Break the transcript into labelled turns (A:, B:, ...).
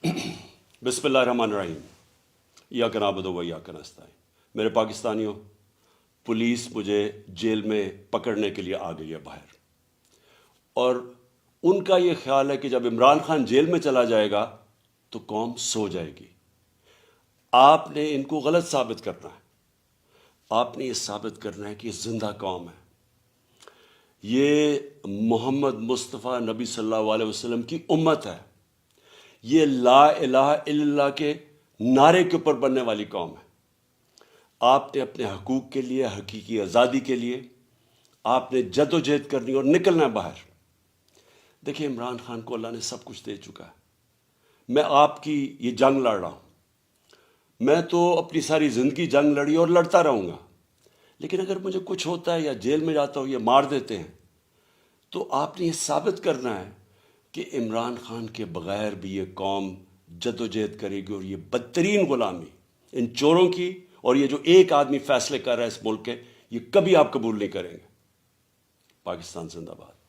A: بسم اللہ الرحمن الرحیم۔ ایاک نعبد و ایاک نستعین۔ میرے پاکستانیوں، پولیس مجھے جیل میں پکڑنے کے لیے آ گئی ہے باہر، اور ان کا یہ خیال ہے کہ جب عمران خان جیل میں چلا جائے گا تو قوم سو جائے گی۔ آپ نے ان کو غلط ثابت کرنا ہے۔ آپ نے یہ ثابت کرنا ہے کہ یہ زندہ قوم ہے، یہ محمد مصطفیٰ نبی صلی اللہ علیہ وسلم کی امت ہے، یہ لا الہ الا اللہ کے نعرے کے اوپر بننے والی قوم ہے۔ آپ نے اپنے حقوق کے لیے، حقیقی آزادی کے لیے آپ نے جد و جہد کرنی اور نکلنا ہے باہر۔ دیکھیں، عمران خان کو اللہ نے سب کچھ دے چکا ہے۔ میں آپ کی یہ جنگ لڑ رہا ہوں، میں تو اپنی ساری زندگی جنگ لڑی اور لڑتا رہوں گا، لیکن اگر مجھے کچھ ہوتا ہے یا جیل میں جاتا ہوں، یہ مار دیتے ہیں، تو آپ نے یہ ثابت کرنا ہے کہ عمران خان کے بغیر بھی یہ قوم جد و جہد کرے گی، اور یہ بدترین غلامی ان چوروں کی، اور یہ جو ایک آدمی فیصلے کر رہا ہے اس ملک کے، یہ کبھی آپ قبول نہیں کریں گے۔ پاکستان زندہ باد۔